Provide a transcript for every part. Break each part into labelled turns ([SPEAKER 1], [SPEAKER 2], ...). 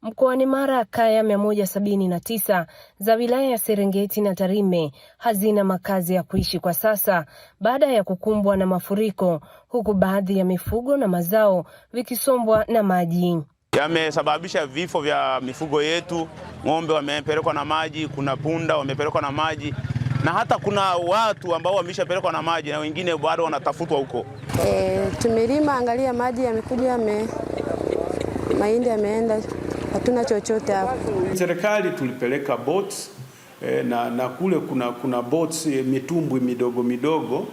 [SPEAKER 1] Mkoani Mara, kaya 179 za wilaya ya Serengeti na Tarime hazina makazi ya kuishi kwa sasa baada ya kukumbwa na mafuriko, huku baadhi ya mifugo na mazao vikisombwa na maji.
[SPEAKER 2] Yamesababisha vifo vya mifugo yetu. Ng'ombe wamepelekwa na maji, kuna punda wamepelekwa na maji, na hata kuna watu ambao wameshapelekwa na maji na wengine bado wanatafutwa huko.
[SPEAKER 3] Tumelima, angalia maji yamekuja, mahindi yameenda, hatuna chochote hapo.
[SPEAKER 4] Serikali tulipeleka boats na kule kuna boats, mitumbwi midogo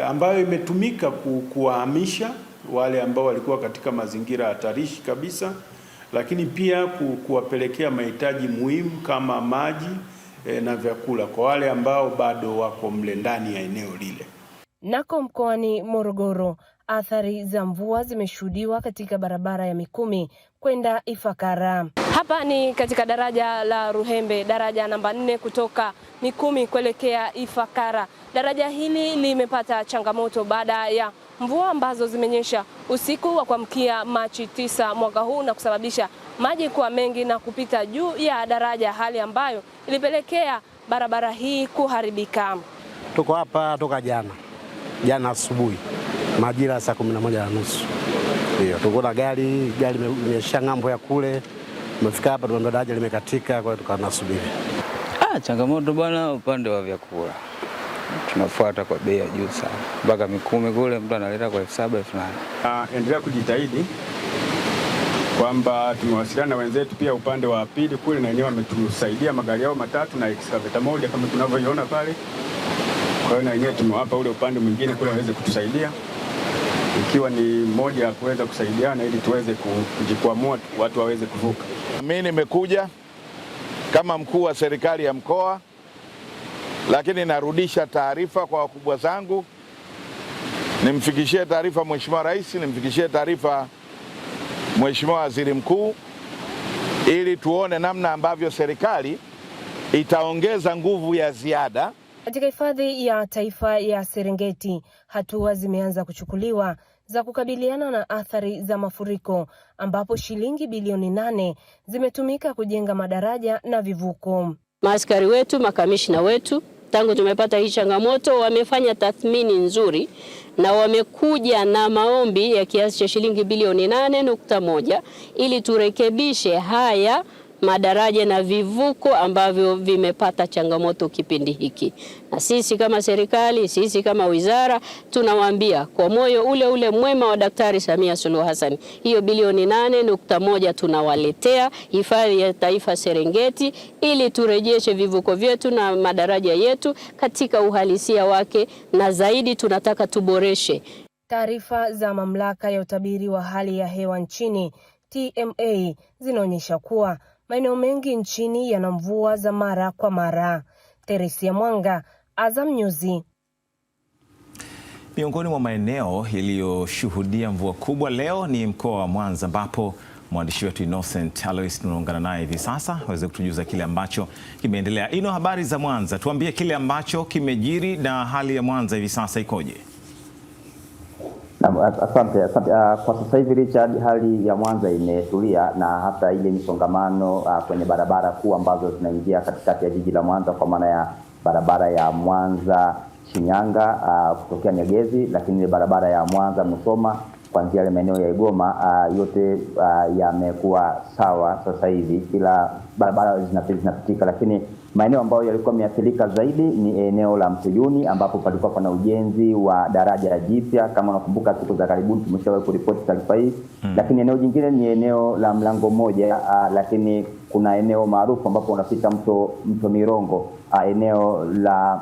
[SPEAKER 4] ambayo imetumika kuwahamisha wale ambao walikuwa katika mazingira hatarishi kabisa, lakini pia kuwapelekea mahitaji muhimu kama maji na vyakula kwa wale ambao bado wako mle ndani ya eneo lile.
[SPEAKER 1] Nako mkoani Morogoro, athari za mvua zimeshuhudiwa katika barabara ya Mikumi kwenda Ifakara. Hapa ni katika daraja la Ruhembe, daraja namba 4 kutoka Mikumi kuelekea Ifakara. Daraja hili limepata changamoto baada ya mvua ambazo zimenyesha usiku wa kuamkia Machi 9 mwaka huu na kusababisha maji kuwa mengi na kupita juu ya daraja, hali ambayo ilipelekea barabara hii kuharibika.
[SPEAKER 5] Tuko hapa toka jana asubuhi majira saa 11:30. Ndio tuko na gari imesha ng'ambo ya kule, tumefika hapa tunaona daraja limekatika, kwa hiyo tukanasubiri.
[SPEAKER 6] Changamoto bwana, upande wa vyakula tunafuata kwa bei ya juu sana, mpaka Mikumi kule mtu analeta kwa 7,000, 8,000.
[SPEAKER 7] Endelea kujitahidi kwamba tumewasiliana na wenzetu pia upande wa pili kule, na wenyewe wametusaidia magari yao matatu na excavator moja kama tunavyoiona pale. Kwa hiyo na wenyewe tumewapa ule upande mwingine kule waweze kutusaidia, ikiwa ni moja ya kuweza kusaidiana ili tuweze kujikwamua, watu waweze kuvuka.
[SPEAKER 8] Mimi nimekuja kama mkuu wa serikali ya mkoa, lakini narudisha taarifa kwa wakubwa zangu, nimfikishie taarifa Mheshimiwa Rais, nimfikishie taarifa Mheshimiwa Waziri Mkuu, ili tuone namna ambavyo serikali itaongeza nguvu ya ziada.
[SPEAKER 1] Katika hifadhi ya taifa ya Serengeti, hatua zimeanza kuchukuliwa za kukabiliana na athari za mafuriko, ambapo shilingi bilioni 8 zimetumika kujenga madaraja na vivuko.
[SPEAKER 9] Maaskari wetu, makamishna wetu, tangu tumepata hii changamoto wamefanya tathmini nzuri na wamekuja na maombi ya kiasi cha shilingi bilioni 8.1 ili turekebishe haya madaraja na vivuko ambavyo vimepata changamoto kipindi hiki. Na sisi kama serikali, sisi kama wizara, tunawaambia kwa moyo ule mwema wa Daktari Samia Suluhu Hassan, hiyo bilioni 8.1 tunawaletea hifadhi ya taifa Serengeti ili turejeshe vivuko vyetu na madaraja yetu katika uhalisia wake, na zaidi tunataka tuboreshe.
[SPEAKER 1] Taarifa za mamlaka ya utabiri wa hali ya hewa nchini TMA zinaonyesha kuwa maeneo mengi nchini yana mvua za mara kwa mara. Teresia Mwanga, Azam News.
[SPEAKER 10] Miongoni mwa maeneo yaliyoshuhudia mvua kubwa leo ni mkoa wa Mwanza, ambapo mwandishi wetu Innocent Alois tunaungana naye hivi sasa aweze kutujuza kile ambacho kimeendelea. Ino, habari za Mwanza, tuambie kile ambacho kimejiri na hali ya Mwanza hivi sasa ikoje?
[SPEAKER 11] Asante. Kwa sasa hivi Richard, hali ya Mwanza imetulia, na hata ile misongamano kwenye barabara kuu ambazo zinaingia katikati ya jiji la Mwanza, kwa maana ya barabara ya Mwanza Shinyanga kutokea Nyegezi, lakini ile barabara ya Mwanza Musoma kuanzia ile maeneo ya Igoma yote yamekuwa sawa sasa hivi, kila barabara zinapitika. Lakini maeneo ambayo yalikuwa yameathirika zaidi ni eneo la Msujuni, ambapo palikuwa pana ujenzi wa daraja jipya. Kama unakumbuka siku za karibuni tumeshawahi kuripoti taarifa hii. Lakini eneo jingine ni eneo la Mlango Moja, lakini kuna eneo maarufu ambapo unapita mto Mirongo, eneo la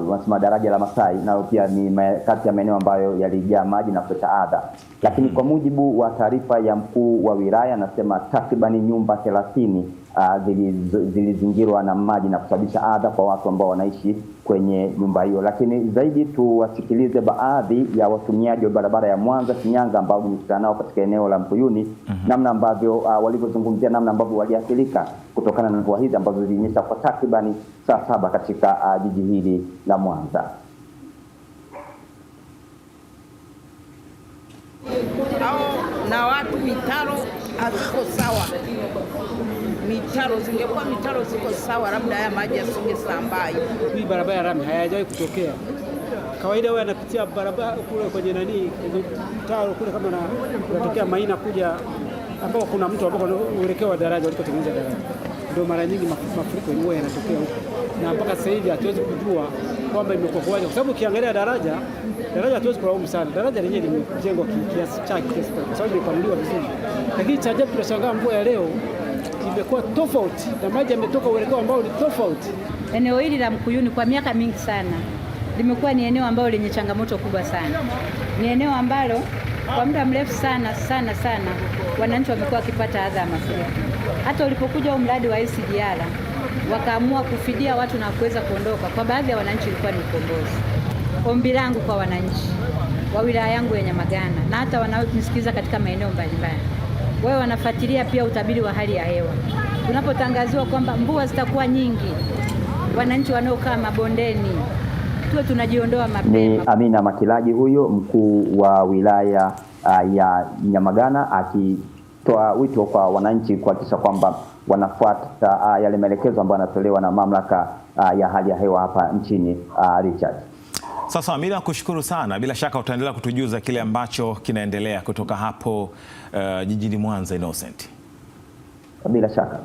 [SPEAKER 11] wanasema daraja la Masai, nao pia ni kati ya maeneo ambayo yalijaa maji na kuleta adha. Lakini kwa mujibu wa taarifa ya mkuu wa wilaya, anasema takribani nyumba 30 zilizingirwa na maji na kusababisha adha kwa watu ambao wanaishi kwenye nyumba hiyo. Lakini zaidi tuwasikilize baadhi ya watumiaji wa barabara ya Mwanza Shinyanga ambao nimekutana nao katika eneo la Mpuyuni, namna ambavyo walivyozungumzia namna ambavyo waliathirika kutokana na mvua hizi ambazo zilinyesha kwa takribani saa 7 katika jiji hili la Mwanza.
[SPEAKER 12] Na watu mitaro haziko sawa. mitaro, zingekuwa mitaro ziko sawa, labda haya maji yasingesambaa.
[SPEAKER 13] Hii barabara ya rami hayajawahi kutokea. Kawaida wewe anapitia barabara kule kwenye kwenye mtaro kule, kama unatokea Maina kuja ambao kuna mtu ambao uelekeo wa daraja walikotengeneza daraja, ndio mara nyingi mafuriko huwa yanatokea huko, na mpaka sasa hivi hatuwezi kujua kwamba imekuwa kwaje, kwa sababu ukiangalia daraja hatuwezi kulaumu sana. Daraja lenyewe limejengwa kiasi chake, kwa sababu limepanuliwa vizuri, lakini cha ajabu tunashangaa mvua ya leo imekuwa tofauti na maji yametoka uelekeo ambao ni tofauti.
[SPEAKER 14] Eneo hili la Mkuyuni kwa miaka mingi sana limekuwa ni eneo ambalo lenye changamoto kubwa sana. Ni eneo ambalo kwa muda mrefu sana wananchi wamekuwa wakipata adha ya mafuriko. Hata ulipokuja mradi wa SGR wakaamua kufidia watu na kuweza kuondoka, kwa baadhi ya wananchi ilikuwa ni ukombozi. Ombi langu kwa wananchi wa wilaya yangu ya Nyamagana na hata wanaonisikiliza katika maeneo mbalimbali, wao wanafuatilia pia utabiri wa hali ya hewa. Tunapotangaziwa kwamba mvua zitakuwa nyingi, wananchi wanaokaa mabondeni tuwe tunajiondoa mapema.
[SPEAKER 11] Ni Amina Makilaji huyo mkuu wa wilaya ya Nyamagana akitoa wito kwa wananchi kuhakikisha kwamba wanafuata yale maelekezo ambayo yanatolewa na mamlaka ya hali ya hewa hapa nchini. Richard.
[SPEAKER 10] Sasa Amina, kushukuru sana. Bila shaka utaendelea kutujuza kile ambacho kinaendelea kutoka hapo jijini Mwanza, Innocent.
[SPEAKER 11] Bila shaka.